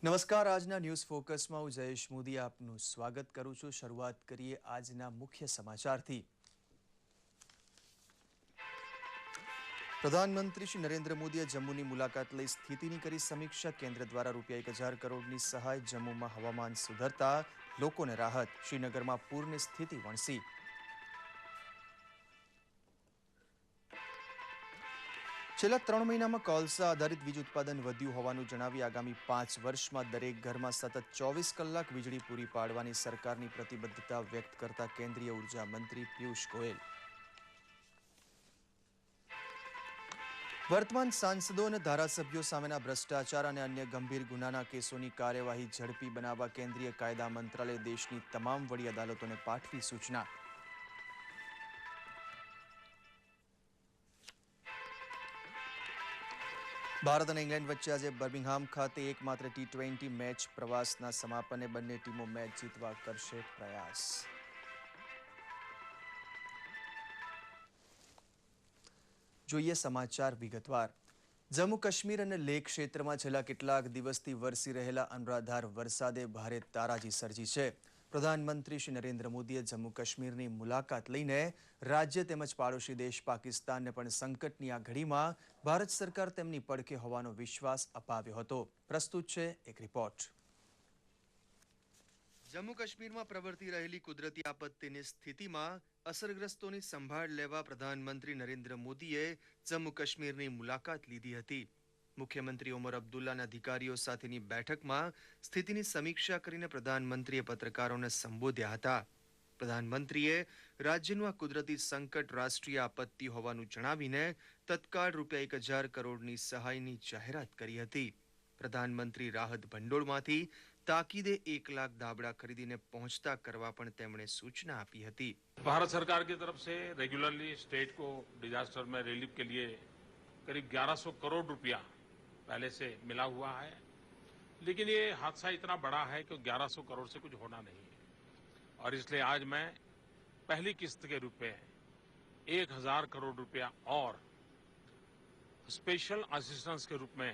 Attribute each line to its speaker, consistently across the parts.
Speaker 1: નમસ્કાર, આજના ન્યૂઝ ફોકસમાં હું જયેશ મોદી આપનું સ્વાગત કરું છું। શરૂઆત કરીએ આજના મુખ્ય સમાચારથી। પ્રધાનમંત્રી શ્રી નરેન્દ્ર મોદીએ જમ્મુની મુલાકાત લઈ સ્થિતિની કરી સમીક્ષા। કેન્દ્ર દ્વારા ₹1,000 કરોડની સહાય। જમ્મુમાં હવામાન સુધરતા લોકોને રાહત। શ્રીનગરમાં પૂરની સ્થિતિ વણસી। છેલ્લા 3 મહિનામાં કોલસા આધારિત વીજ ઉત્પાદન વધ્યું હોવાનું જણાવી આગામી 5 વર્ષમાં દરેક ઘરમાં સતત 24 કલાક વીજળી પૂરી પાડવાની સરકારની પ્રતિબદ્ધતા વ્યક્ત કરતા કેન્દ્રીય ઉર્જા મંત્રી પિયુષ ગોયલ। વર્તમાન સાંસદો અને ધારાસભ્યો સામેના ભ્રષ્ટાચાર અને અન્ય ગંભીર ગુનાના કેસોની કાર્યવાહી ઝડપી બનાવવા કેન્દ્રીય કાયદા મંત્રાલય દેશની તમામ વડી અદાલતોને પાઠવી સૂચના। ભારત અને ઇંગ્લેન્ડ વચ્ચે આજે બર્મિંગહામ ખાતે એકમાત્ર T20 મેચ પ્રવાસના સમાપને બંને ટીમો મેચ જીતવા કરશે પ્રયાસ। જોઈએ સમાચાર વિગતવાર। જમ્મુ કાશ્મીર અને લેહ ક્ષેત્રમાં છેલ્લા કેટલાક દિવસથી વરસી રહેલા અનરાધાર વરસાદે ભારે તારાજી સર્જી છે। પ્રધાનમંત્રી શ્રી નરેન્દ્ર મોદીએ જમ્મુ કાશ્મીરની મુલાકાત લઈને રાજ્ય તેમજ પાડોશી દેશ પાકિસ્તાનને પણ સંકટની આ ઘડીમાં ભારત સરકાર તેમની પડખે હોવાનો વિશ્વાસ અપાવ્યો હતો। પ્રસ્તુત છે એક રિપોર્ટ। જમ્મુ કાશ્મીરમાં પ્રવર્તી રહેલી કુદરતી આપત્તિની સ્થિતિમાં અસરગ્રસ્તોની સંભાળ લેવા પ્રધાનમંત્રી નરેન્દ્ર મોદીએ જમ્મુ કાશ્મીરની મુલાકાત લીધી હતી। મુખ્યમંત્રી ઓમર અબ્દુલ્લાના અધિકારીઓ સાથેની બેઠકમાં સ્થિતિની સમીક્ષા કરીને પ્રધાનમંત્રીએ પત્રકારોને સંબોધ્યા હતા। પ્રધાનમંત્રીએ રાજ્યનું આ કુદરતી સંકટ રાષ્ટ્રીય આપત્તિ હોવાનું જણાવીને તત્કાળ ₹1,000 કરોડની સહાયની જાહેરાત કરી હતી। પ્રધાનમંત્રી રાહત ભંડોળમાંથી તાકીદે 1 લાખ ધાબળા ખરીદીને પહોંચતા કરવા પણ તેમણે સૂચના આપી હતી।
Speaker 2: भारत सरकार की तरफ से रेगुलरली स्टेट को डिजास्टर में रिलीफ के लिए करीब 1100 करोड़ रुपया पहले से मिला हुआ है, लेकिन ये हादसा इतना बड़ा है कि 1100 करोड़ से कुछ होना नहीं है और इसलिए आज मैं पहली किस्त के रूप में 1000 करोड़ रुपया और स्पेशल असिस्टेंस के रूप में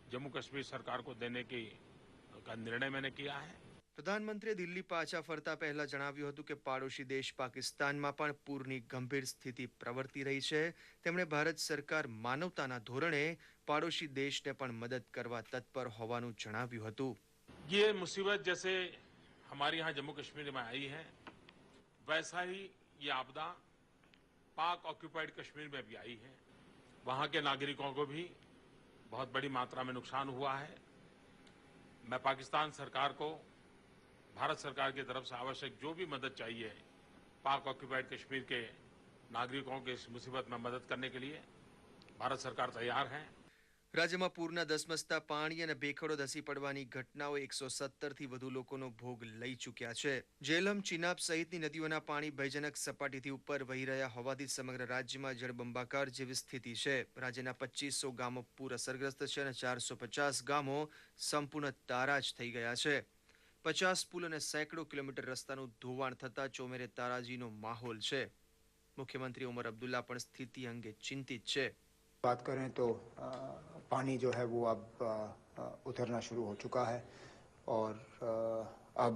Speaker 2: जम्मू कश्मीर सरकार को देने का निर्णय मैंने किया है।
Speaker 1: પ્રધાનમંત્રીએ દિલ્હી પાછા ફરતા પહેલા જણાવ્યું હતું કે પાડોશી દેશ પાકિસ્તાનમાં પણ પૂરની ગંભીર સ્થિતિ પ્રવર્તી રહી છે। તેમણે ભારત સરકાર માનવતાના ધોરણે પાડોશી દેશને પણ મદદ કરવા તત્પર હોવાનું જણાવ્યું હતું।
Speaker 2: ये मुसीबत जैसे हमारे यहाँ जम्मू कश्मीर में आई है, वैसा ही ये आपदा पाक ऑक्यूपाइड कश्मीर में भी आई है। वहाँ के नागरिकों को भी बहुत बड़ी मात्रा में नुकसान हुआ है। मैं पाकिस्तान सरकार को भारत सरकार की तरफ से आवश्यक जो भी मदद चाहिए पाक ऑक्यूपाइड कश्मीर के नागरिकों के इस मुसीबत में मदद करने के लिए भारत सरकार तैयार है।
Speaker 1: રાજ્યમાં પૂરના ધસમસતા પાણી અને ભેખડો ધસી પડવાની ઘટનાઓ 117થી વધુ લોકોનો ભોગ લઈ ચૂક્યા છે। જેલમ, ચિનાબ સહિતની નદીઓના પાણી ભયજનક સપાટીથી ઉપર વહી રહ્યા હોવાથી સમગ્ર રાજ્યમાં જળબંબાકાર જેવી સ્થિતિ છે। રાજ્યના 2500 ગામો પૂર અસરગ્રસ્ત છે અને 450 ગામો સંપૂર્ણ તારાજ થઈ ગયા છે। 50 પુલ અને સેંકડો કિલોમીટર રસ્તાનું ધોવાણ થતા ચોમેરે તારાજીનો માહોલ છે। મુખ્યમંત્રી ઓમર અબ્દુલ્લા પણ સ્થિતિ અંગે ચિંતિત છે।
Speaker 3: बात करें तो पानी जो है वो अब उतरना शुरू हो चुका है और अब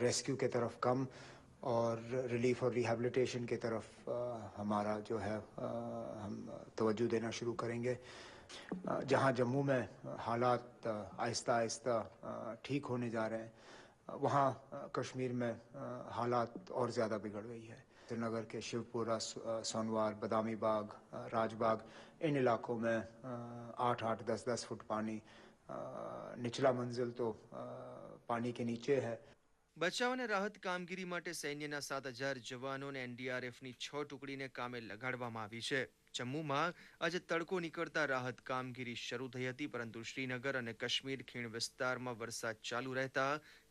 Speaker 3: रेस्क्यू के तरफ कम और रिलीफ और रिहैबिलिटेशन की तरफ हमारा जो है हम तवज्जो देना शुरू करेंगे। जहां जम्मू में हालात आहिस्ता आहिस्ता ठीक होने जा रहे हैं, वहाँ कश्मीर में हालात और ज़्यादा बिगड़ गई है। श्रीनगर के शिवपुरा, सोनवार, बदामी बाग, राजबाग, इन इलाकों में 8-8, 10-10 फुट पानी, निचला मंजिल तो पानी के नीचे है।
Speaker 1: બચાવ અને રાહત કામગીરી માટે સૈન્યના 7000 જવાનો અને એનડીઆરએફની 6 ટુકડીને કામે લગાડવામાં આવી છે। જમ્મુમાં આજે તડકો નીકળતા રાહત કામગીરી શરૂ થઈ હતી, પરંતુ શ્રીનગર અને કાશ્મીર ખીણ વિસ્તારમાં વરસાદ ચાલુ રહેતા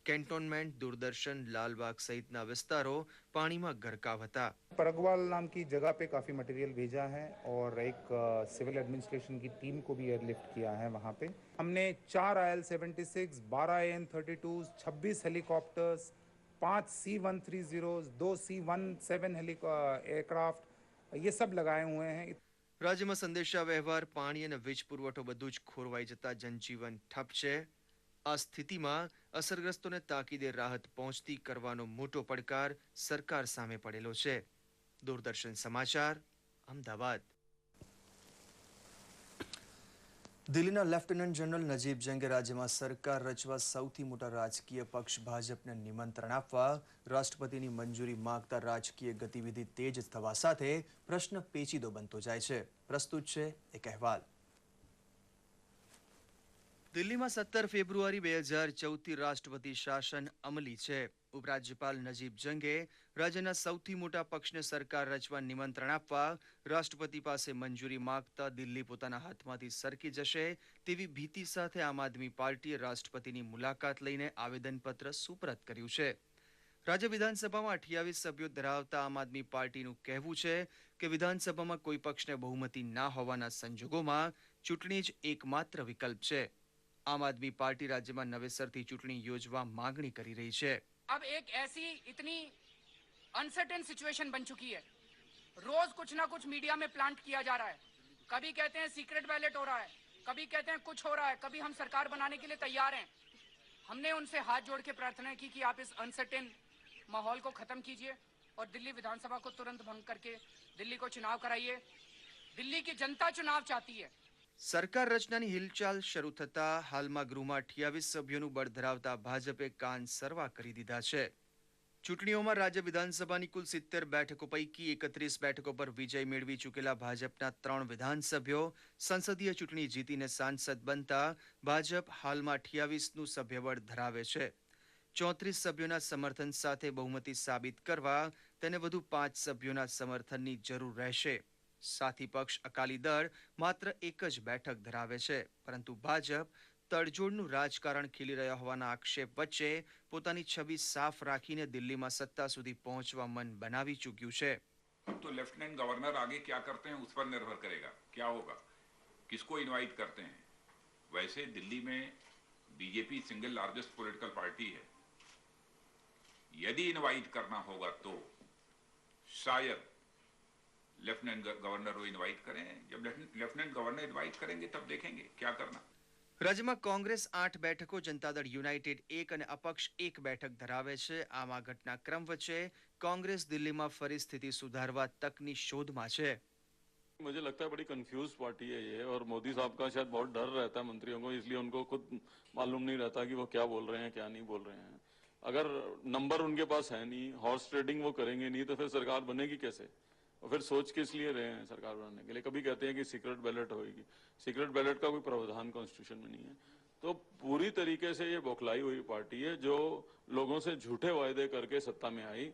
Speaker 1: કેન્ટોનમેન્ટ, दूरदर्शन, लालबाग सहितना विस्तारों पानी में गरकाव था।
Speaker 4: परगवाल नाम की जगह पे काफ़ी मटेरियल भेजा है और एक सिविल एडमिनिस्ट्रेशन की टीम को भी एयरलिफ्ट किया है। वहाँ पे हमने 4 IL-76, 12 AN-32, 26 helicopters, 5 C-130, 2 C-17 aircraft, ये सब लगाए हुए हैं।
Speaker 1: રાજ્યમાં સંદેશા વ્યવહાર, પાણી અને વીજ પુરવઠો બધું જ ખોરવાઈ જતા જનજીવન ઠપ છે. આ સ્થિતિમાં અસરગ્રસ્તોને તાકીદે રાહત પહોંચતી કરવાનો મોટો પડકાર સરકાર સામે પડેલો છે. દૂરદર્શન સમાચાર, અમદાવાદ. દિલ્હીના લેફ્ટનન્ટ જનરલ નજીબ જંગે રાજ્યમાં સરકાર રચવા સૌથી મોટા રાજકીય પક્ષ ભાજપને નિમંત્રણ આપવા રાષ્ટ્રપતિની મંજૂરી માંગતા રાજકીય ગતિવિધિ તેજ થવા સાથે પ્રશ્ન પેચીદો બનતો જાય છે. પ્રસ્તુત છે એક અહેવાલ. દિલ્હીમાં 17 ફેબ્રુઆરી 2014થી રાષ્ટ્રપતિ શાસન અમલી છે. ઉપરાજ્યપાલ નજીબ જંગે રાજ્યના સૌથી મોટા પક્ષને સરકાર રચવા નિમંત્રણ આપવા રાષ્ટ્રપતિ પાસે મંજૂરી માંગતા દિલ્હી પોતાના હાથમાંથી સરકી જશે તેવી ભીતિ સાથે આમ આદમી પાર્ટીએ રાષ્ટ્રપતિની મુલાકાત લઈને આવેદનપત્ર સુપરત કર્યું છે. રાજ્ય વિધાનસભામાં 28 સભ્યો ધરાવતા આમ આદમી પાર્ટીનું કહેવું છે કે વિધાનસભામાં કોઈ પક્ષને બહુમતી ના હોવાના સંજોગોમાં ચૂંટણી જ એકમાત્ર વિકલ્પ છે. આમ આદમી પાર્ટી રાજ્યમાં નવેસરથી ચૂંટણી યોજવા માંગણી કરી રહી છે.
Speaker 5: अब एक ऐसी इतनी अनसर्टेन सिचुएशन बन चुकी है, रोज कुछ ना कुछ मीडिया में प्लांट किया जा रहा है. कभी कहते हैं सीक्रेट बैलेट हो रहा है, कभी कहते हैं कुछ हो रहा है, कभी हम सरकार बनाने के लिए तैयार हैं. हमने उनसे हाथ जोड़ के प्रार्थना की कि आप इस अनसर्टेन माहौल को खत्म कीजिए और दिल्ली विधानसभा को तुरंत भंग करके दिल्ली को चुनाव कराइए. दिल्ली की जनता चुनाव चाहती है.
Speaker 1: સરકાર રચનાની હિલચાલ શરૂ થતા હાલમાં ગૃહમાં 28 સભ્યોનું બળ ધરાવતા ભાજપે કાન સરવા કરી દીધા છે. ચૂંટણીઓમાં રાજ્ય વિધાનસભાની કુલ 70 બેઠકો પૈકી 31 બેઠકો પર વિજય મેળવી ચૂકેલા ભાજપના 3 વિધાનસભ્યો સંસદીય ચૂંટણી જીતીને સાંસદ બનતા ભાજપ હાલમાં 28નું સભ્યબળ ધરાવે છે. 34 સભ્યોના સમર્થન સાથે બહુમતી સાબિત કરવા તેને વધુ 5 સભ્યોના સમર્થનની જરૂર રહેશે. સાથી પક્ષ અકાલી દળ માત્ર એક જ બેઠક ધરાવે છે, પરંતુ ભાજપ તડજોડનું રાજકારણ ખીલી રહ્યા હોવાના આક્ષેપ વચ્ચે પોતાની છબી સાફ રાખીને દિલ્હીમાં સત્તા સુધી પહોંચવા મન બનાવી ચૂક્યું છે.
Speaker 6: अब तो लेफ्टिनेंट गवर्नर आगे क्या करते हैं उस पर निर्भर करेगा क्या होगा, किसको इनवाइट करते हैं. वैसे दिल्ली में BJP single largest political party है. यदि इनवाइट करना होगा तो शायद लेफ्टिनेंट गवर्नर को इनवाइट करें. जब लेफ्टिनेंट गवर्नर इनवाइट करेंगे तब देखेंगे क्या करना.
Speaker 1: રાજ્યમાં કોંગ્રેસ 8 બેઠકો, જનતાદળ યુનાઇટેડ 1 અને અપક્ષ 1 બેઠક ધરાવે છે. આમ આ ઘટનાક્રમ વચ્ચે કોંગ્રેસ દિલ્હીમાં ફરી સ્થિતિ સુધારવા તકની શોધમાં છે.
Speaker 7: मुझे लगता है बड़ी कंफ्यूज पार्टी है ये, और मोदी साहब का शायद बहुत डर रहता है मंत्रियों को, इसलिए उनको खुद मालूम नहीं रहता कि वो क्या बोल रहे हैं क्या नहीं बोल रहे हैं. अगर नंबर उनके पास है नहीं, हॉर्स ट्रेडिंग वो करेंगे नहीं, तो फिर सरकार बनेगी कैसे. और फिर सोच किस लिए रहे हैं सरकार बनाने के लिए. कभी कहते हैं कि सीक्रेट बैलेट होगी, सीक्रेट बैलेट का कोई प्रावधान कॉन्स्टिट्यूशन में नहीं है. तो पूरी तरीके से ये बौखलाई हुई पार्टी है जो लोगों से झूठे वायदे करके सत्ता में आई.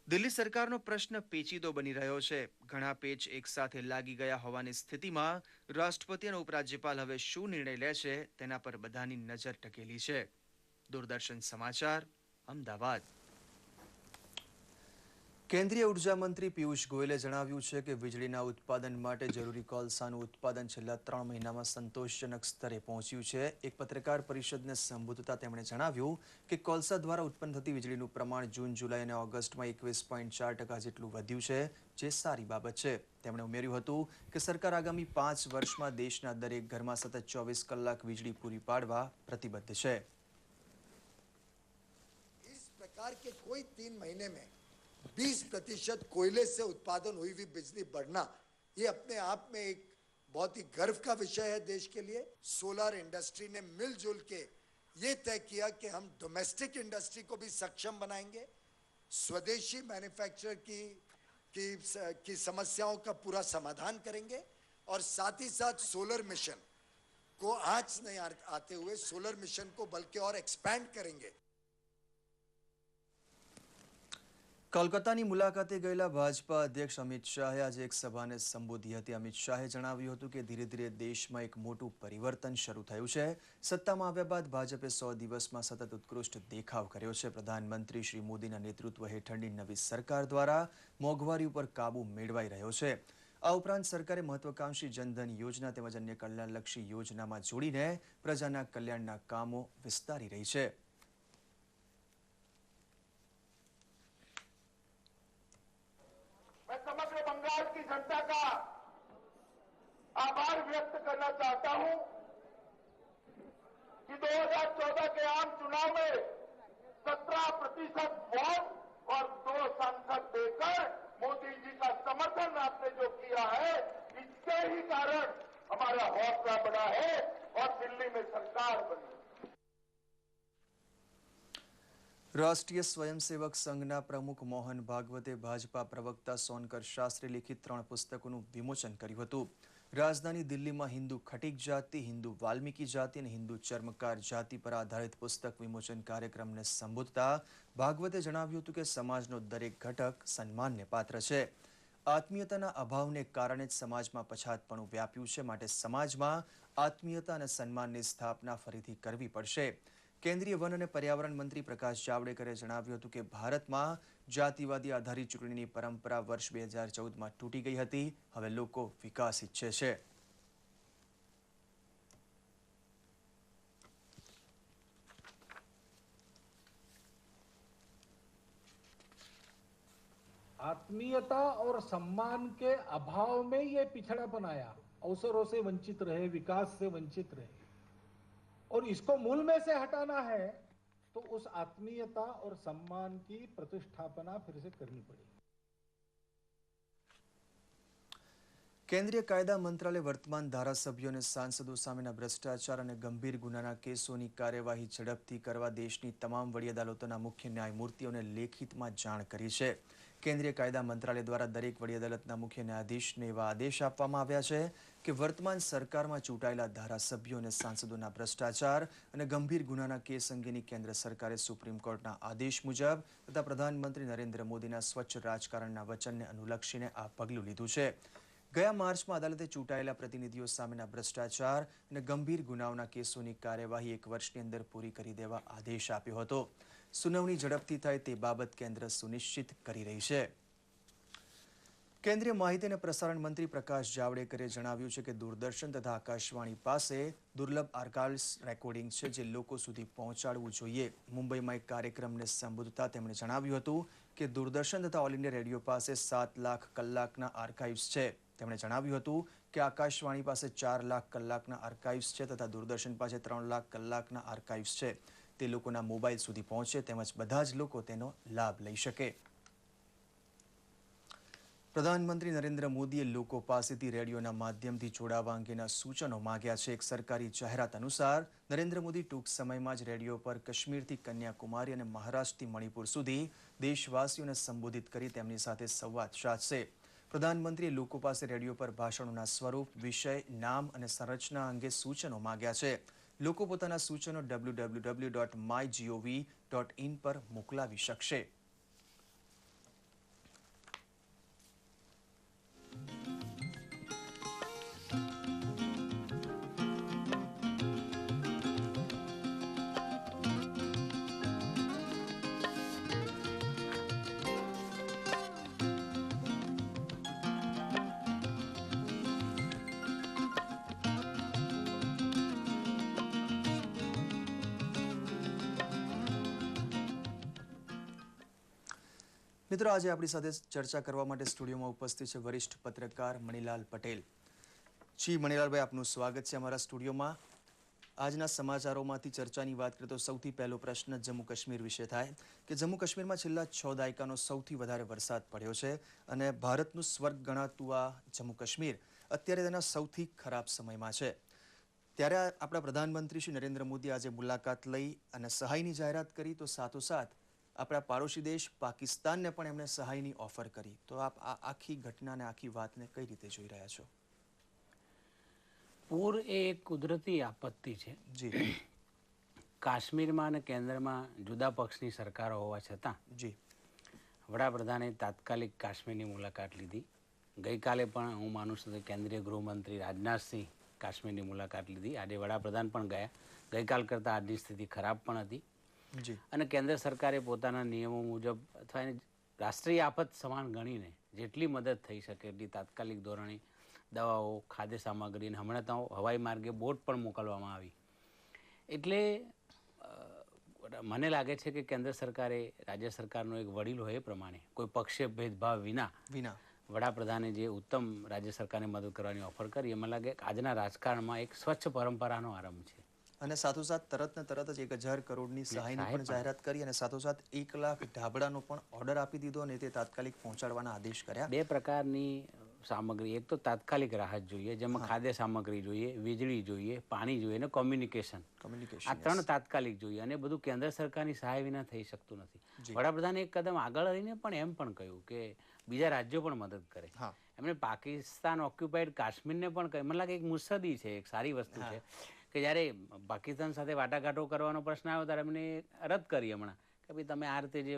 Speaker 1: દિલ્હી સરકારનો પ્રશ્ન પેચીદો બની રહ્યો છે. ઘણા પેચ એકસાથે લાગી ગયા હોવાની સ્થિતિમાં રાષ્ટ્રપતિ અને ઉપરાજ્યપાલ હવે શું નિર્ણય લે છે તેના પર બધાની નજર ટકેલી છે. દૂરદર્શન સમાચાર, અમદાવાદ. કેન્દ્રીય ઉર્જા મંત્રી પિયુષ ગોયલે જણાવ્યું છે કે વીજળીના ઉત્પાદન માટે જરૂરી કોલસાનું ઉત્પાદન છેલ્લા 3 મહિનામાં સંતોષજનક સ્તરે પહોંચ્યું છે. એક પત્રકાર પરિષદને સંબોધતા તેમણે જણાવ્યું કે કોલસા દ્વારા ઉત્પન્ન થતી વીજળીનું પ્રમાણ જૂન, જુલાઈ અને ઓગસ્ટમાં 21.4% જેટલું વધ્યું છે, જે સારી બાબત છે. તેમણે ઉમેર્યું હતું કે સરકાર આગામી 5 વર્ષમાં દેશના દરેક ઘરમાં સતત 24 કલાક વીજળી પૂરી પાડવા પ્રતિબદ્ધ છે.
Speaker 8: इस प्रकार के कोई 3 महीने में 20% कोयले से उत्पादन हुई हुई बिजली बढ़ना, ये अपने आप में एक बहुत ही गर्व का विषय है देश के लिए. सोलर इंडस्ट्री ने मिलजुल के ये तय किया कि हम डोमेस्टिक इंडस्ट्री को भी सक्षम बनाएंगे, स्वदेशी मैन्युफैक्चरर की समस्याओं का पूरा समाधान करेंगे, और साथ ही साथ सोलर मिशन को आंच नहीं आते हुए सोलर मिशन को बल्कि और एक्सपैंड करेंगे.
Speaker 1: કોલકાતાની મુલાકાતે ગયેલા ભાજપા અધ્યક્ષ અમિત શાહે આજે એક સભાને સંબોધી હતી. અમિત શાહે જણાવ્યું હતું કે ધીરે ધીરે દેશમાં એક મોટું પરિવર્તન શરૂ થયું છે. સત્તામાં આવ્યા બાદ ભાજપે 100 દિવસમાં સતત ઉત્કૃષ્ટ દેખાવ કર્યો છે. પ્રધાનમંત્રી શ્રી મોદીના નેતૃત્વ હેઠળની નવી સરકાર દ્વારા મોંઘવારી ઉપર કાબૂ મેળવાઈ રહ્યો છે. આ ઉપરાંત સરકારે મહત્વાકાંક્ષી જનધન યોજના તેમજ અન્ય કલ્યાણલક્ષી યોજનામાં જોડીને પ્રજાના કલ્યાણના કામો વિસ્તારી રહી છે.
Speaker 9: बंगाल की जनता का आभार व्यक्त करना चाहता हूं कि 2014 के आम चुनाव में 17% वोट और 2 सांसद देकर मोदी जी का समर्थन आपने जो किया है, इसके ही कारण हमारा हौसला बढ़ा है और दिल्ली में सरकार बनी।
Speaker 1: રાષ્ટ્રીય સ્વયંસેવક સંઘના પ્રમુખ મોહન ભાગવતે ભાજપા પ્રવક્તા સોનકર શાસ્ત્રી લિખિત 3 પુસ્તકોનું વિમોચન કર્યું હતું. રાજધાની દિલ્હીમાં હિન્દુ ખટીક જાતિ, હિન્દુ વાલ્મીકી જાતિ અને હિન્દુ ચર્મકાર જાતિ પર આધારિત પુસ્તક વિમોચન કાર્યક્રમને સંબોધતા ભાગવતે જણાવ્યું હતું કે સમાજનો દરેક ઘટક સન્માનને પાત્ર છે. આત્મીયતાના અભાવને કારણે જ સમાજમાં પછાતપણું વ્યાપ્યું છે, માટે સમાજમાં આત્મીયતા અને સન્માનની સ્થાપના ફરીથી કરવી પડશે. કેન્દ્રીય વન અને પર્યાવરણ મંત્રી પ્રકાશ જાવડેકરે જણાવ્યું હતું કે ભારતમાં જાતિવાદી આધારિત ચૂંટણીની પરંપરા વર્ષ 2014માં તૂટી ગઈ હતી. હવે લોકો વિકાસ ઈચ્છે છે.
Speaker 10: आत्मीयता और सम्मान के अभाव में ये पिछड़ापन आया, अवसरों से वंचित रहे, विकास से वंचित रहे, और इसको मूल में से हटाना है तो उस आत्मीयता और सम्मान की प्रतिष्ठापना फिर से करनी पड़ेगी.
Speaker 1: કેન્દ્રીય કાયદા મંત્રાલય વર્તમાન ધારાસભ્યો અને સાંસદો સામેના ભ્રષ્ટાચાર અને ગંભીર ગુનાના કેસોની કાર્યવાહી ઝડપથી કરવા દેશની તમામ વડી અદાલતોના મુખ્ય ન્યાયમૂર્તિઓને લેખિતમાં જાણ કરી છે. કેન્દ્રીય કાયદા મંત્રાલય દ્વારા દરેક વડી અદાલતના મુખ્ય ન્યાયાધીશને એવા આદેશ આપવામાં આવ્યા છે કે વર્તમાન સરકારમાં ચૂંટાયેલા ધારાસભ્યો અને સાંસદોના ભ્રષ્ટાચાર અને ગંભીર ગુનાના કેસ અંગેની કેન્દ્ર સરકારે સુપ્રીમ કોર્ટના આદેશ મુજબ તથા પ્રધાનમંત્રી નરેન્દ્ર મોદીના સ્વચ્છ રાજકારણના વચનને અનુલક્ષીને આ પગલું લીધું છે. ગયા માર્ચમાં અદાલતે ચૂંટાયેલા પ્રતિનિધિઓ સામેના ભ્રષ્ટાચાર અને ગંભીર ગુનાઓના કેસોની કાર્યવાહી 1 વર્ષની અંદર પૂરી કરી દેવા આદેશ આપ્યો હતો. સુનાવણી ઝડપથી થાય તે બાબત કેન્દ્ર સુનિશ્ચિત કરી રહી છે. કેન્દ્રીય માહિતી અને પ્રસારણ મંત્રી પ્રકાશ જાવડેકરે જણાવ્યું છે કે દૂરદર્શન તથા આકાશવાણી પાસે દુર્લભ આર્કાઇવ્સ રેકોર્ડિંગ છે, જે લોકો સુધી પહોંચાડવું જોઈએ. મુંબઈમાં એક કાર્યક્રમને સંબોધતા તેમણે જણાવ્યું હતું કે દૂરદર્શન તથા ઓલ ઇન્ડિયા રેડિયો પાસે 7 લાખ કલાકના આર્કાઇવ્સ છે. તેમણે જણાવ્યું હતું કે આકાશવાણી પાસે 4 લાખ કલાકના આર્કાઇવ્સ છે તથા દૂરદર્શન પાસે 3 લાખ કલાકના આર્કાઇવ્સ છે. તે લોકોના મોબાઈલ સુધી પહોંચે તેમજ બધા જ લોકો તેનો લાભ લઈ શકે. પ્રધાનમંત્રી નરેન્દ્ર મોદીએ લોકો પાસેથી રેડિયોના માધ્યમથી જોડાવા અંગેના સૂચનો માંગ્યા છે. એક સરકારી જાહેરાત અનુસાર નરેન્દ્ર મોદી ટૂંક સમયમાં જ રેડિયો પર કાશ્મીરથી કન્યાકુમારી અને મહારાષ્ટ્રથી મણિપુર સુધી દેશવાસીઓને સંબોધિત કરી તેમની સાથે સંવાદ સાધશે. પ્રધાનમંત્રીએ લોકો પાસે રેડિયો પર ભાષણોના સ્વરૂપ, વિષય, નામ અને સંરચના અંગે સૂચનો માંગ્યા છે. લોકો પોતાના સૂચનો www.mygov.in પર મોકલાવી શકશે. મિત્રો, આજે આપણી સાથે ચર્ચા કરવા માટે સ્ટુડિયોમાં ઉપસ્થિત છે વરિષ્ઠ પત્રકાર મણિલાલ પટેલ. જી મણિલાલભાઈ, આપનું સ્વાગત છે અમારા સ્ટુડિયોમાં. આજના સમાચારોમાંથી ચર્ચાની વાત કરીએ તો સૌથી પહેલો પ્રશ્ન જમ્મુ કાશ્મીર વિશે થાય કે જમ્મુ કાશ્મીરમાં છેલ્લા 6 દાયકાનો સૌથી વધારે વરસાદ પડ્યો છે અને ભારતનું સ્વર્ગ ગણાતું આ જમ્મુ કાશ્મીર અત્યારે તેના સૌથી ખરાબ સમયમાં છે. ત્યારે આપણા પ્રધાનમંત્રી શ્રી નરેન્દ્ર મોદી આજે મુલાકાત લઈ અને સહાયની જાહેરાત કરી, તો સાથોસાથ આપણા પાડોશી દેશ પાકિસ્તાનને પણ એમણે સહાયની ઓફર કરી. તો આપ આ આખી ઘટનાને, આખી વાતને કઈ રીતે જોઈ રહ્યા છો?
Speaker 11: પૂર એ એક કુદરતી આપત્તિ છે.
Speaker 1: જી.
Speaker 11: કાશ્મીરમાં અને કેન્દ્રમાં જુદા પક્ષની સરકારો હોવા છતાં
Speaker 1: જી
Speaker 11: વડાપ્રધાને તાત્કાલિક કાશ્મીરની મુલાકાત લીધી. ગઈકાલે પણ હું માનું છું કે કેન્દ્રીય ગૃહમંત્રી રાજનાથસિંહ કાશ્મીરની મુલાકાત લીધી. આજે વડાપ્રધાન પણ ગયા. ગઈકાલ કરતાં આજની સ્થિતિ ખરાબ પણ હતી. અને કેન્દ્ર સરકારે પોતાના નિયમો મુજબ અથવા રાષ્ટ્રીય આફત સમાન ગણીને જેટલી મદદ થઈ શકે એટલી તાત્કાલિક ધોરણે દવાઓ, ખાદ્ય સામગ્રી અને હમણાં તો હવાઈ માર્ગે બોટ પણ મોકલવામાં આવી. એટલે મને લાગે છે કે કેન્દ્ર સરકારે રાજ્ય સરકારનો એક વડીલ હોય એ પ્રમાણે કોઈ પક્ષીય ભેદભાવ વિના વડાપ્રધાને જે ઉત્તમ રાજ્ય સરકારને મદદ કરવાની ઓફર કરી, એમાં લાગે કે આજના રાજકારણમાં એક સ્વચ્છ પરંપરાનો આરંભ છે.
Speaker 1: અને સાથોસાથ તરત ને તરત જ 1,000 કરોડની સહાયની પણ જાહેરાત કરી અને સાથોસાથ 1 લાખ ઢાબળાનો પણ ઓર્ડર આપી દીધો અને તે તાત્કાલિક પહોંચાડવાના આદેશ કર્યા.
Speaker 11: બે પ્રકારની સામગ્રી, એક તો તાત્કાલિક રાહત જોઈએ, જેમાં ખાદ્ય સામગ્રી જોઈએ, વીજળી જોઈએ, પાણી જોઈએ અને કોમ્યુનિકેશન. આ 3 તાત્કાલિક જોઈએ અને બધું કેન્દ્ર સરકારની સહાય વિના થઈ શકતું નથી. વડાપ્રધાને એક કદમ આગળ રહીને પણ એમ પણ કહ્યું કે બીજા રાજ્યો પણ મદદ કરે. એમણે પાકિસ્તાન ઓક્યુપાઈડ કાશ્મીરને પણ કહ્યું. મને લાગે એક મુસદ્દી છે, એક સારી વસ્તુ છે કે જ્યારે પાકિસ્તાન સાથે વાટાઘાટો કરવાનો પ્રશ્ન આવ્યો ત્યારે એમને રદ કરી હમણાં કે ભાઈ તમે આ રીતે જે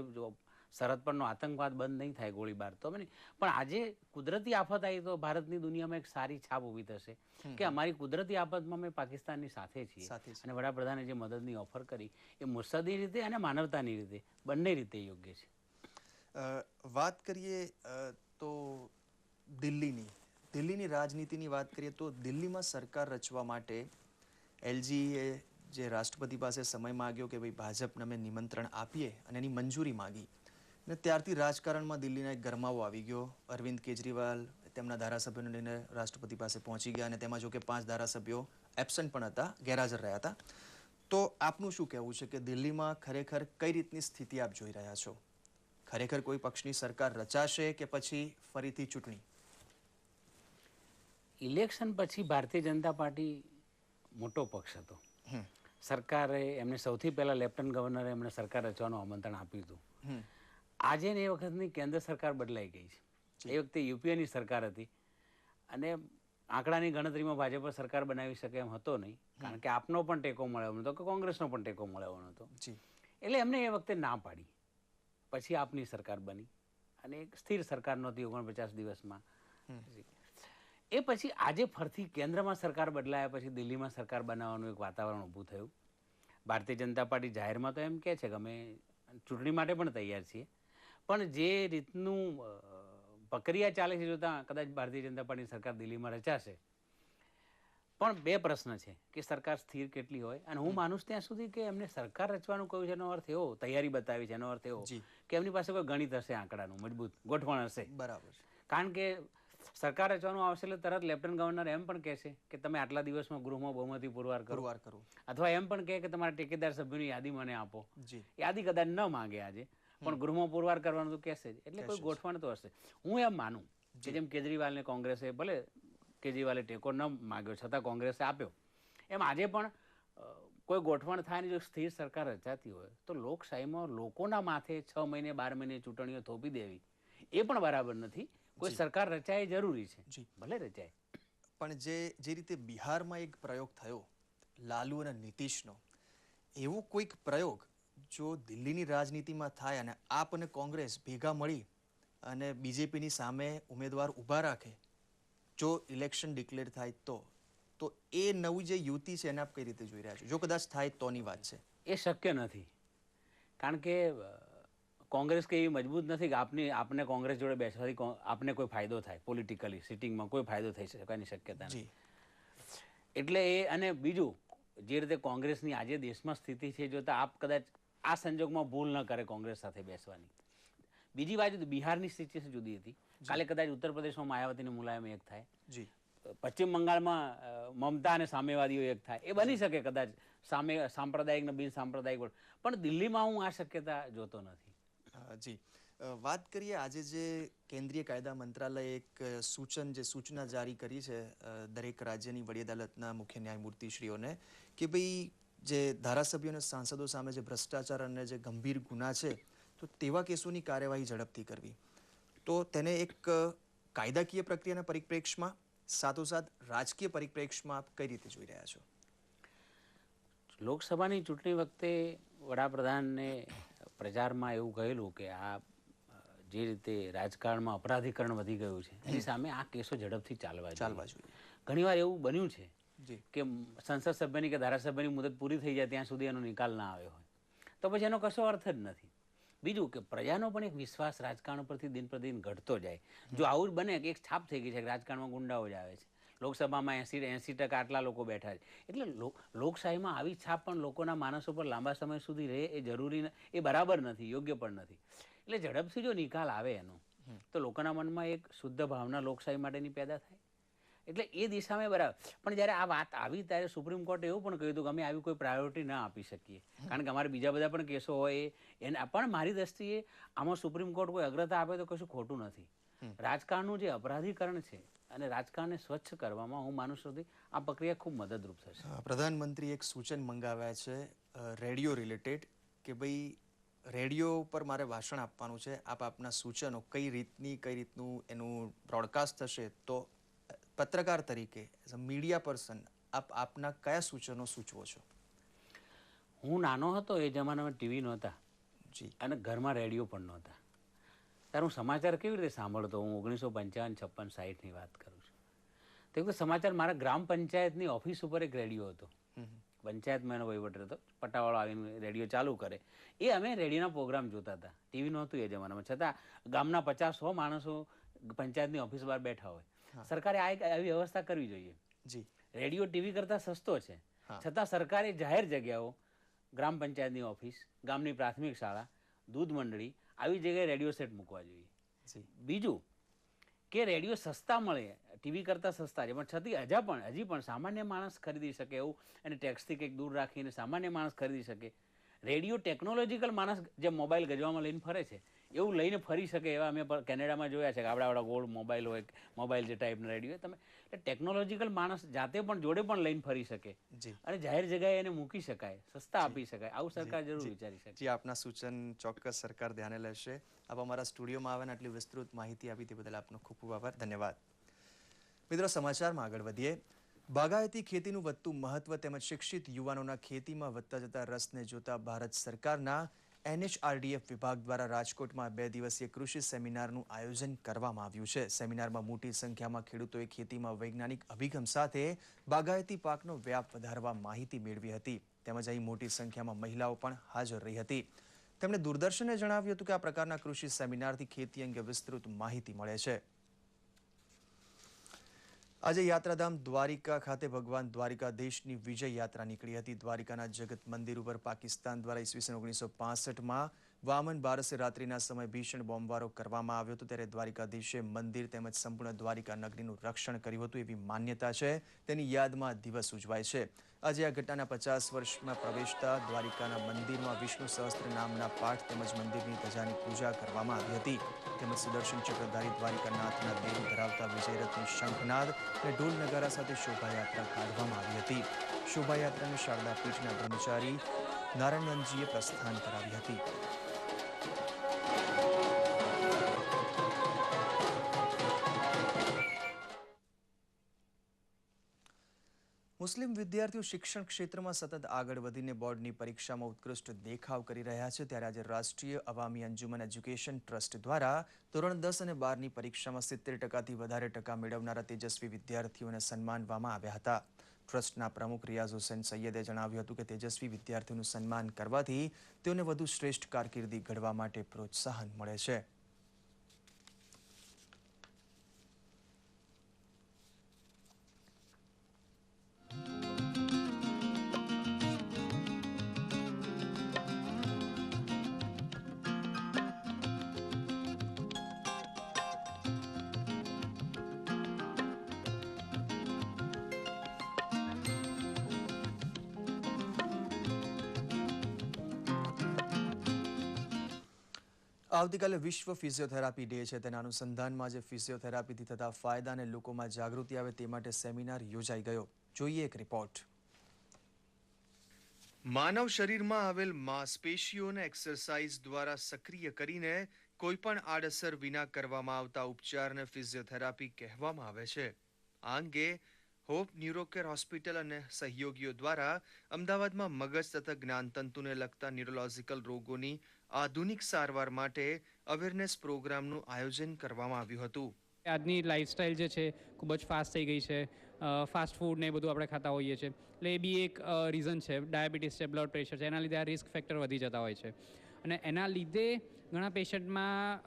Speaker 11: સરહદ પરનો આતંકવાદ બંધ નહીં થાય, ગોળીબાર તો નહીં. પણ આજે કુદરતી આફત આવી તો ભારતની દુનિયામાં એક સારી છાપ ઊભી થશે કે અમારી કુદરતી આફતમાં અમે પાકિસ્તાનની સાથે છીએ. અને વડાપ્રધાને જે મદદની ઓફર કરી એ મુસદ્દી રીતે અને માનવતાની રીતે બંને રીતે યોગ્ય છે.
Speaker 1: વાત કરીએ તો દિલ્હીની રાજનીતિની વાત કરીએ તો દિલ્હીમાં સરકાર રચવા માટે એલજીએ જે રાષ્ટ્રપતિ પાસે સમય માગ્યો કે ભાઈ ભાજપને અમે નિમંત્રણ આપીએ અને એની મંજૂરી માગી ને ત્યારથી રાજકારણમાં દિલ્હીના એક ગરમાવો આવી ગયો. અરવિંદ કેજરીવાલ તેમના ધારાસભ્યોને લઈને રાષ્ટ્રપતિ પાસે પહોંચી ગયા અને તેમાં જો કે 5 ધારાસભ્યો એબસન્ટ પણ હતા, ગેરહાજર રહ્યા હતા. તો આપનું શું કહેવું છે કે દિલ્હીમાં ખરેખર કઈ રીતની સ્થિતિ આપ જોઈ રહ્યા છો? ખરેખર કોઈ પક્ષની સરકાર રચાશે કે પછી ફરીથી ચૂંટણી?
Speaker 11: ઇલેક્શન પછી ભારતીય જનતા પાર્ટી મોટો પક્ષ હતો. સરકારે એમને સૌથી પહેલા લેફ્ટનન્ટ ગવર્નરે એમણે સરકાર રચવાનું આમંત્રણ આપ્યું હતું. આજે એ વખતની કેન્દ્ર સરકાર બદલાઈ ગઈ છે. એ વખતે યુપીએની સરકાર હતી અને આંકડાની ગણતરીમાં ભાજપ સરકાર બનાવી શકે એમ હતો નહીં, કારણ કે આપનો પણ ટેકો મળ્યો નહોતો કે કોંગ્રેસનો પણ ટેકો મળ્યો નહોતો. એટલે એમને એ વખતે ના પાડી. પછી આપની સરકાર બની અને એક સ્થિર સરકાર નહોતી 49 દિવસમાં. એ પછી આજે ફરીથી કેન્દ્રમાં સરકાર બદલાયા પછી દિલ્હીમાં સરકાર બનાવવાનું એક વાતાવરણ ઊભું થયું. ભારતીય જનતા પાર્ટી જાહેરમાં તો એમ કહે છે કે અમે ચૂંટણી માટે પણ તૈયાર છીએ, પણ જે રીતનું પ્રક્રિયા ચાલે છે જોતાં કદાચ ભારતીય જનતા પાર્ટીની સરકાર દિલ્હીમાં રચાશે. પણ 2 પ્રશ્ન છે કે સરકાર સ્થિર કેટલી હોય, અને હું માનું ત્યાં સુધી કે એમને સરકાર રચવાનું કહ્યું છે એનો અર્થ એવો, તૈયારી બતાવી છે એનો અર્થ એવો કે એમની પાસે કોઈ ગણિત હશે, આંકડાનું મજબૂત ગોઠવણ હશે.
Speaker 1: બરાબર.
Speaker 11: કારણ કે સરકાર રચવાનું આવશે એટલે તરત લેફ્ટનન્ટ ગવર્નર એમ પણ કહેશે કે તમે આટલા દિવસમાં ગૃહમાં બહુમતી પુરવાર કરો, અથવા એમ પણ કહે કે તમારા ટેકેદાર સભ્યોની યાદી મને આપો. યાદી કદાચ ન માંગે આજે, પણ ગૃહમાં પુરવાર કરવાનું તો કહેશે જ. એટલે કોઈ ગોઠવણ તો હશે. હું એમ માનું કે જેમ કેજરીવાલને કોંગ્રેસે, ભલે કેજરીવાલે ટેકો ન માગ્યો છતાં કોંગ્રેસે આપ્યો, એમ આજે પણ કોઈ ગોઠવણ થાય ને જો સ્થિર સરકાર રચાતી હોય તો લોકશાહીમાં લોકોના માથે 6 મહિને 12 મહિને ચૂંટણીઓ થોપી દેવી એ પણ બરાબર નથી. કોઈ સરકાર રચાય જરૂરી છે, ભલે રચાય.
Speaker 1: પણ જે રીતે બિહારમાં એક પ્રયોગ થયો લાલુ અને નીતિશનો, એવો કોઈક પ્રયોગ જો દિલ્હીની રાજનીતિમાં થાય અને આપ અને કોંગ્રેસ ભેગા મળી અને બીજેપીની સામે ઉમેદવાર ઊભા રાખે, જો ઇલેક્શન ડિક્લેર થાય તો એ નવી જે યુતિ છે એને આપ કઈ રીતે જોઈ રહ્યા છો? જો કદાચ થાય તોની વાત છે.
Speaker 11: એ શક્ય નથી, કારણ કે કોંગ્રેસ કે એવી મજબૂત નથી કે આપને કોંગ્રેસ જોડે બેસવાથી આપને કોઈ ફાયદો થાય, પોલિટિકલી સિટિંગમાં કોઈ ફાયદો થઈ શકવાની શક્યતા નથી. એટલે એ, અને બીજું જે રીતે કોંગ્રેસની આજે દેશમાં સ્થિતિ છે જોતા આપ કદાચ આ સંજોગમાં ભૂલ ન કરે કોંગ્રેસ સાથે બેસવાની. બીજી બાજુ બિહારની સ્થિતિ જુદી હતી. કાલે કદાચ ઉત્તર પ્રદેશમાં માયાવતી અને મુલાયમ એક થાય, પશ્ચિમ બંગાળમાં મમતા અને સામ્યવાદીઓ એક થાય, એ બની શકે કદાચ સાંપ્રદાયિક ને બિન સાંપ્રદાયિક, પણ દિલ્હીમાં હું આ શક્યતા જોતો નથી.
Speaker 1: જી, વાત કરીએ આજે જે કેન્દ્રીય કાયદા મંત્રાલયે એક સૂચના જારી કરી છે દરેક રાજ્યની વડી અદાલતના મુખ્ય ન્યાયમૂર્તિશ્રીઓને કે ભાઈ જે ધારાસભ્યો અને સાંસદો સામે જે ભ્રષ્ટાચાર અને જે ગંભીર ગુના છે તો તેવા કેસોની કાર્યવાહી ઝડપથી કરવી. તો તેને એક કાયદાકીય પ્રક્રિયાના પરિપ્રેક્ષમાં સાથોસાથ રાજકીય પરિપ્રેક્ષમાં આપ કઈ રીતે જોઈ રહ્યા છો?
Speaker 11: લોકસભાની ચૂંટણી વખતે વડાપ્રધાનને પ્રચારમાં એવું કહેલું કે આ જે રીતે રાજકારણમાં અપરાધીકરણ વધી ગયું છે એની સામે આ કેસો ઝડપથી ચાલવા જોઈએ. ઘણીવાર એવું બન્યું છે કે સંસદ સભ્યની કે ધારાસભ્યની મુદત પૂરી થઈ જાય ત્યાં સુધી એનો નિકાલ ના આવ્યો હોય તો પછી એનો કશો અર્થ જ નથી. બીજું કે પ્રજાનો પણ એક વિશ્વાસ રાજકારણ પરથી દિન પ્રતિદિન ઘટતો જાય. જો આવું જ બને કે એક છાપ થઈ ગઈ છે કે રાજકારણમાં ગુંડાઓ જ આવે છે, લોકસભામાં 80% આટલા લોકો બેઠા છે, એટલે લોકશાહીમાં આવી છાપ પણ લોકોના માનસો પર લાંબા સમય સુધી રહે એ જરૂરી, એ બરાબર નથી, યોગ્ય પણ નથી. એટલે ઝડપથી જો નિકાલ આવે એનો તો લોકોના મનમાં એક શુદ્ધ ભાવના લોકશાહી માટેની પેદા થાય. એટલે એ દિશામાં બરાબર. પણ જ્યારે આ વાત આવી ત્યારે સુપ્રીમ કોર્ટે એવું પણ કહ્યું હતું કે અમે આવી કોઈ પ્રાયોરિટી ના આપી શકીએ, કારણ કે અમારે બીજા બધા પણ કેસો હોય એને. પણ મારી દ્રષ્ટિએ આમાં સુપ્રીમ કોર્ટ કોઈ અગ્રતા આપે તો કશું ખોટું નથી. રાજકારણનું જે અપરાધીકરણ છે અને રાજકારણને સ્વચ્છ કરવામાં હું માનું છું આ પ્રક્રિયા ખૂબ મદદરૂપ થશે.
Speaker 1: પ્રધાનમંત્રી એક સૂચન મંગાવ્યા છે રેડિયો રિલેટેડ કે ભાઈ રેડિયો પર મારે ભાષણ આપવાનું છે, આપ આપના સૂચનો કઈ રીતનું એનું બ્રોડકાસ્ટ થશે, તો પત્રકાર તરીકે એઝ અ મીડિયા પર્સન આપ આપના કયા સૂચનો સૂચવો છો?
Speaker 11: હું નાનો હતો એ જમાનામાં ટીવી નહોતા
Speaker 1: જી,
Speaker 11: અને ઘરમાં રેડિયો પણ નહોતા. ત્યારે હું સમાચાર કેવી રીતે સાંભળતો? હું 1955, 56, 60ની વાત કરું છું. તે વખતે સમાચાર મારા ગ્રામ પંચાયતની ઓફિસ ઉપર એક રેડિયો હતો. પંચાયતમાં એનો વહીવટ હતો. પટ્ટાવાળો આવીને રેડિયો ચાલુ કરે, એ અમે રેડિયોના પ્રોગ્રામ જોતા હતા. ટીવી નહોતું એ જમાનામાં, છતાં ગામના 50-100 માણસો પંચાયતની ઓફિસ બહાર બેઠા હોય. સરકારે આવી વ્યવસ્થા કરવી જોઈએ.
Speaker 1: જી,
Speaker 11: રેડિયો ટીવી કરતાં સસ્તો છે, છતાં સરકારે જાહેર જગ્યાઓ, ગ્રામ પંચાયતની ઓફિસ, ગામની પ્રાથમિક શાળા, દૂધ મંડળી, આવી જગ્યાએ રેડિયો સેટ મૂકવા જોઈએ. બીજું કે રેડિયો સસ્તા મળે, ટીવી કરતાં સસ્તા છે, પણ છતાં હજી પણ સામાન્ય માણસ ખરીદી શકે એવું, અને ટેક્સથી કંઈક દૂર રાખીને સામાન્ય માણસ ખરીદી શકે. રેડિયો ટેકનોલોજીકલ માણસ જે મોબાઈલ ગજવામાં લઈને ફરે છે એવું લઈને ફરી શકે એવા અમે કેનેડામાં જોયા છે કે આપણા ગોળ મોબાઈલ હોય, મોબાઈલ જે ટાઈપના રેડિયો તમે, એટલે ટેકનોલોજીકલ માણસ જાતે પણ જોડે પણ લઈને ફરી શકે અને જાહેર જગ્યાએ એને મૂકી શકાય, સસ્તા આપી શકાય. આવું સરકાર જરૂર વિચારી શકે.
Speaker 1: જી, આપના સૂચન ચોક્કસ સરકાર ધ્યાને લેશે. આપ અમારા સ્ટુડિયોમાં આવીને આટલી વિસ્તૃત માહિતી આપી તે બદલ આપનો ખૂબ ખૂબ આભાર. ધન્યવાદ. મિત્રો, સમાચારમાં આગળ વધીએ. બાગાયતી ખેતીનું વધતું મહત્વ તેમજ શિક્ષિત યુવાનોના ખેતીમાં વધતા જતા રસને જોતા ભારત સરકારના NHRDF વિભાગ દ્વારા રાજકોટમાં 2 દિવસીય કૃષિ સેમિનારનું આયોજન કરવામાં આવ્યું છે. સેમિનારમાં મોટી સંખ્યામાં ખેડૂતોએ ખેતીમાં વૈજ્ઞાનિક અભિગમ સાથે બાગાયતી પાકનો વ્યાપ વધારવા માહિતી મેળવી હતી. તેમજ અહીં મોટી સંખ્યામાં મહિલાઓ પણ હાજર રહી હતી. તેમણે દૂરદર્શને જણાવ્યું હતું કે આ પ્રકારના કૃષિ સેમિનારથી ખેતી અંગે વિસ્તૃત માહિતી મળે છે. આજે યાત્રાધામ દ્વારિકા ખાતે ભગવાન દ્વારિકાધીશની વિજય યાત્રા નીકળી હતી. દ્વારિકાના જગત મંદિર ઉપર પાકિસ્તાન દ્વારા ઈસવીસન 1965માં વામન બારસે રાત્રિના સમયે ભીષણ બોમ્બવારો કરવામાં આવ્યો હતો. ત્યારે દ્વારિકાધીશે મંદિર તેમજ સંપૂર્ણ દ્વારિકા નગરીનું રક્ષણ કર્યું હતું એવી માન્યતા છે. તેની યાદમાં દિવસ ઉજવાય છે. આજે આ ઘટનાના 50 વર્ષમાં પ્રવેશતા દ્વારિકાના મંદિરમાં વિષ્ણુ સહસ્ત્ર નામના પાઠ તેમજ મંદિરની ધજાની પૂજા કરવામાં આવી હતી. તેમજ સુદર્શન ચક્રધારી દ્વારિકાનાથના દેવ ધરાવતા વિજયરથની શંખનાદ અને ઢોલ નગારા સાથે શોભાયાત્રા કાઢવામાં આવી હતી. શોભાયાત્રાને શારદા પીઠના બ્રહ્મચારી નારાયણવનજીએ પ્રસ્થાન કરાવી હતી. મુસ્લિમ વિદ્યાર્થીઓ શિક્ષણ ક્ષેત્રમાં સતત આગળ વધીને બોર્ડની પરીક્ષામાં ઉત્કૃષ્ટ દેખાવ કરી રહ્યા છે. ત્યારે આજે રાષ્ટ્રીય અવામી અંજુમન એજ્યુકેશન ટ્રસ્ટ દ્વારા ધોરણ 10 અને 12ની પરીક્ષામાં 70%થી વધારે ટકા મેળવનારા તેજસ્વી વિદ્યાર્થીઓને સન્માનવામાં આવ્યા હતા. ટ્રસ્ટના પ્રમુખ રિયાઝ હુસૈન સૈયદે જણાવ્યું હતું કે તેજસ્વી વિદ્યાર્થીઓનું સન્માન કરવાથી તેઓને વધુ શ્રેષ્ઠ કારકિર્દી ઘડવા માટે પ્રોત્સાહન મળે છે. આવતીકાલે વિશ્વ ફિઝિયોથેરાપી ડે છે. તેના અનુસંધાનમાં આજે ફિઝિયોથેરાપીથી થતા ફાયદા અને લોકોમાં જાગૃતિ આવે તે માટે સેમિનાર યોજાઈ ગયો. જોઈએ એક રિપોર્ટ. માનવ શરીરમાં આવેલ માંસપેશીઓને એક્સરસાઇઝ દ્વારા સક્રિય કરીને કોઈપણ આડઅસર વિના કરવામાં આવતા ઉપચારને ફિઝિયોથેરાપી કહેવામાં આવે છે. આ અંગે હોપ ન્યુરોકેર હોસ્પિટલ અને સહયોગીઓ દ્વારા અમદાવાદમાં મગજ તથા જ્ઞાનતંતુને લગતા ન્યુરોલોજિકલ રોગોની આધુનિક સારવાર માટે અવેરનેસ પ્રોગ્રામનું આયોજન કરવામાં આવ્યું હતું.
Speaker 12: આજની લાઈફસ્ટાઈલ જે છે ખૂબ જ ફાસ્ટ થઈ ગઈ છે. ફાસ્ટ ફૂડ ને એ બધું આપણે ખાતા હોઈએ છીએ, એટલે એ બી એક રીઝન છે. ડાયાબિટીસ છે, બ્લડ પ્રેશર છે, એના લીધે આ રિસ્ક ફેક્ટર વધી જતા હોય છે અને એના લીધે ઘણા પેશન્ટમાં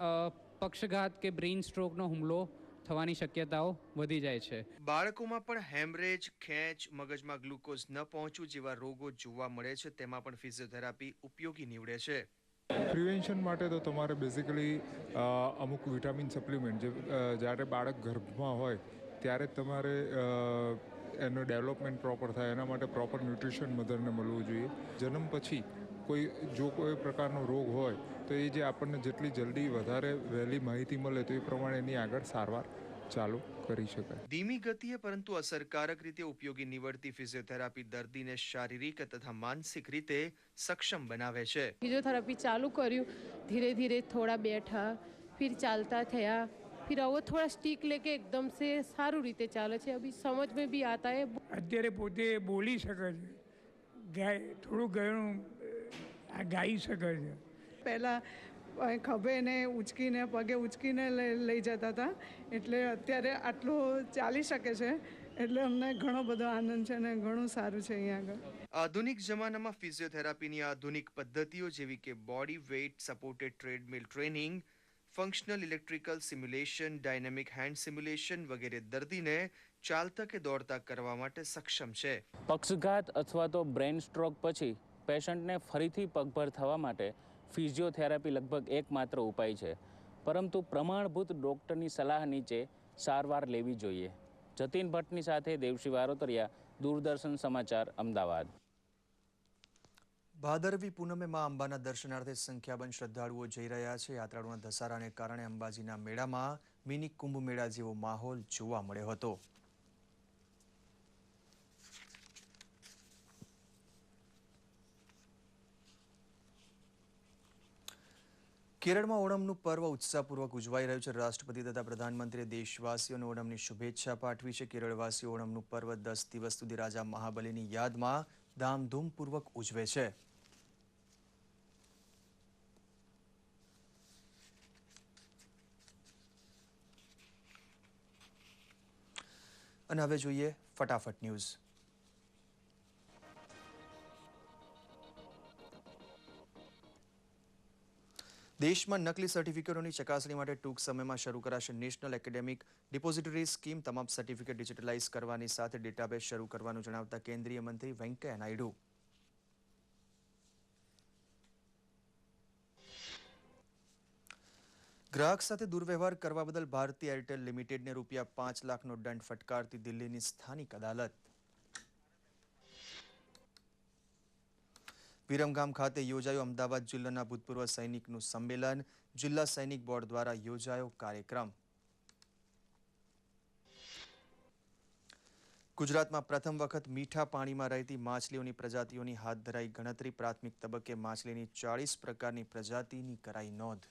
Speaker 12: પક્ષઘાત કે બ્રેઇન સ્ટ્રોકનો હુમલો થવાની શક્યતાઓ વધી જાય છે.
Speaker 1: બાળકોમાં પણ હેમરેજ, ખેંચ, મગજમાં ગ્લુકોઝ ન પહોંચવું જેવા રોગો જોવા મળે છે. તેમાં પણ ફિઝિયોથેરાપી ઉપયોગી નીવડે છે.
Speaker 13: પ્રિવેન્શન માટે તો તમારે બેઝિકલી અમુક વિટામિન સપ્લિમેન્ટ જ્યારે બાળક ગર્ભમાં હોય ત્યારે તમારે એનો ડેવલપમેન્ટ પ્રોપર થાય એના માટે પ્રોપર ન્યુટ્રિશન મધરને મળવું જોઈએ. જન્મ પછી કોઈ પ્રકારનો રોગ હોય તો એ જે આપણને જેટલી જલ્દી વધારે વહેલી માહિતી મળે તો એ પ્રમાણે એની આગળ સારવાર ચાલુ કરી શકાય.
Speaker 1: ધીમી ગતિએ પરંતુ અસરકારક રીતે ઉપયોગી નીવડતી ફિઝિયોથેરાપી દર્દીને શારીરિક તથા માનસિક રીતે સક્ષમ બનાવે છે.
Speaker 14: फिजियोथेरेपी चालू કર્યું, धीरे धीरे थोड़ा बैठा, फिर चालता થયા, फिर वो थोड़ा स्टिक लेके एकदम से સારું રીતે ચાલે છે. अभी समझ में भी आता है.
Speaker 15: અત્યારે પોતે બોલી શકે છે, થોડું ઘણું ગાઈ શકે છે.
Speaker 16: પહેલાં ખભે ને ઉચકીને પગે ઉચકીને લઈ જતા હતા, એટલે અત્યારે આટલું ચાલી શકે છે, એટલે અમને ઘણો બધો આનંદ છે અને ઘણું સારું છે અહીંયા આગળ.
Speaker 1: આધુનિક જમાનામાં ફિઝિયોથેરાપીની આધુનિક પદ્ધતિઓ જેવી કે body weight supported treadmill training, functional electrical simulation, dynamic hand simulation વગેરે દર્દીને ચાલતા કે દોડતા કરવા માટે સક્ષમ છે.
Speaker 17: પક્ષઘાત અથવા તો બ્રેન સ્ટ્રોક પછી પેશન્ટને ફરીથી પગભર થવા માટે ફિઝિયોથેરાપી લગભગ એકમાત્ર ઉપાય છે, પરંતુ પ્રમાણભૂત ડૉક્ટરની સલાહ નીચે સારવાર લેવી જોઈએ. જતીન ભટ્ટની સાથે દેવશી વારોતરિયા, દૂરદર્શન સમાચાર, અમદાવાદ.
Speaker 1: ભાદરવી પૂનમે માં અંબાના દર્શનાર્થે સંખ્યાબંધ શ્રદ્ધાળુઓ જઈ રહ્યા છે. યાત્રાળુઓના ધસારાને કારણે અંબાજીના મેળામાં મિની કુંભ મેળા જેવો માહોલ જોવા મળ્યો હતો. કેરળમાં ઓણમનું પર્વ ઉત્સાહપૂર્વક ઉજવાઈ રહ્યું છે. રાષ્ટ્રપતિ તથા પ્રધાનમંત્રીએ દેશવાસીઓને ઓણમની શુભેચ્છા પાઠવી છે. કેરળવાસીઓ ઓણમનું પર્વ 10 દિવસ સુધી રાજા મહાબલીની યાદમાં ધામધૂમપૂર્વક ઉજવે છે. અને હવે જોઈએ ફટાફટ ન્યૂઝ. દેશમાં નકલી સર્ટિફિકેટોની ચકાસણી માટે ટૂંક સમયમાં શરૂ કરાશે નેશનલ એકેડેમિક ડિપોઝિટરી સ્કીમ. તમામ સર્ટિફિકેટ ડિજિટલાઇઝ કરવાની સાથે ડેટાબેઝ શરૂ કરવાનું જણાવતા કેન્દ્રીય મંત્રી વેંકૈયા નાયડુ. ગ્રાહક સાથે દુર્વ્યવહાર કરવા બદલ ભારતી એરટેલ લિમિટેડને ₹5 લાખનો દંડ ફટકારતી દિલ્હીની સ્થાનિક અદાલત. વિરમગામ ખાતે યોજાયું અમદાવાદ જિલ્લાના ભૂતપૂર્વ સૈનિકનું સંમેલન. જિલ્લા સૈનિક બોર્ડ દ્વારા યોજાયો કાર્યક્રમ. ગુજરાતમાં પ્રથમ વખત મીઠા પાણીમાં રહેતી માછલીઓની પ્રજાતિઓની હાથ ધરાઈ ગણતરી. પ્રાથમિક તબક્કે માછલીની 40 પ્રકારની પ્રજાતિની કરાઈ નોંધ.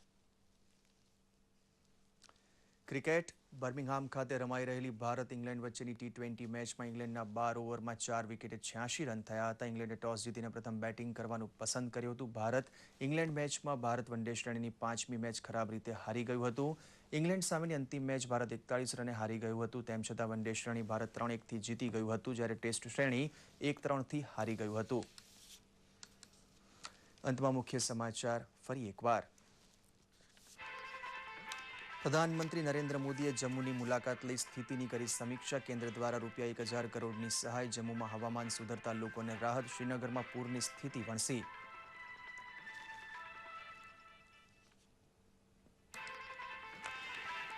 Speaker 1: ક્રિકેટ. બર્મિંગહામ ખાતે રમાઈ રહેલી ભારત ઇંગ્લેન્ડ વચ્ચેની T20 મેચમાં ઇંગ્લેન્ડના 12 ઓવરમાં 4 વિકેટે 86 રન થયા હતા. ઇંગ્લેન્ડે ટોસ જીતીને પ્રથમ બેટિંગ કરવાનું પસંદ કર્યું હતું. ભારત ઇંગ્લેન્ડ મેચમાં ભારત વનડે શ્રેણીની 5મી મેચ ખરાબ રીતે હારી ગયું હતું. ઇંગ્લેન્ડ સામેની અંતિમ મેચ ભારત 41 રને હારી ગયું હતું. તેમ છતાં વનડે શ્રેણી ભારત 3-1થી જીતી ગયું હતું, જ્યારે ટેસ્ટ શ્રેણી 1-3થી હારી ગયું હતું. અંતમાં મુખ્ય સમાચાર ફરી એકવાર. પ્રધાનમંત્રી નરેન્દ્ર મોદીએ જમ્મુની મુલાકાત લઈ સ્થિતિની કરી સમીક્ષા. કેન્દ્ર દ્વારા ₹1,000 કરોડની સહાય. જમ્મુમાં હવામાન સુધરતા લોકોને રાહત. શ્રીનગરમાં પૂરની સ્થિતિ વણસી.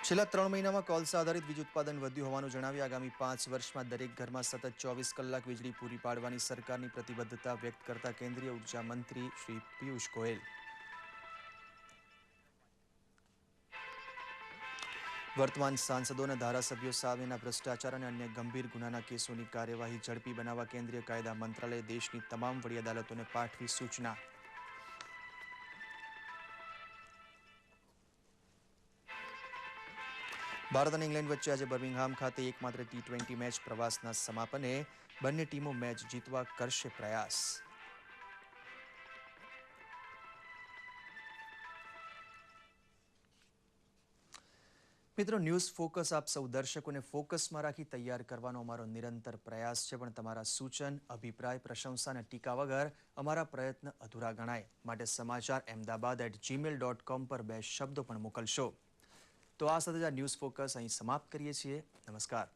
Speaker 1: છેલ્લા 3 મહિનામાં કોલસા આધારિત વીજ ઉત્પાદન વધ્યું હોવાનું જણાવી. આગામી 5 વર્ષમાં દરેક ઘરમાં સતત 24 કલાક વીજળી પૂરી પાડવાની સરકારની પ્રતિબદ્ધતા વ્યક્ત કરતા કેન્દ્રીય ઉર્જા મંત્રી શ્રી પિયુષ ગોયલ. વર્તમાન સાંસદો અને ધારાસભ્યો સામેના ભ્રષ્ટાચાર અને અન્ય ગંભીર ગુનાના કેસોની કાર્યવાહી ઝડપી બનાવવા કેન્દ્રીય કાયદા મંત્રાલયે દેશની તમામ વડી અદાલતોને પાઠવી સૂચના. ભારત અને ઇંગ્લેન્ડ વચ્ચે આજે બર્મિંગહામ ખાતે એકમાત્ર T20 મેચ. પ્રવાસના સમાપને બંને ટીમો મેચ જીતવા કરશે પ્રયાસ. મિત્રો, ન્યૂઝ ફોકસ આપ સૌ દર્શકોને ફોકસમાં રાખી તૈયાર કરવાનો અમારો નિરંતર પ્રયાસ છે, પણ તમારા સૂચન, અભિપ્રાય, પ્રશંસા અને ટીકા વગર અમારા પ્રયત્ન અધૂરા ગણાય. માટે samacharahmedabad@gmail.com પર 2 શબ્દો પણ મોકલશો. તો આ સાથે જ આ ન્યૂઝ ફોકસ અહીં સમાપ્ત કરીએ છીએ. નમસ્કાર.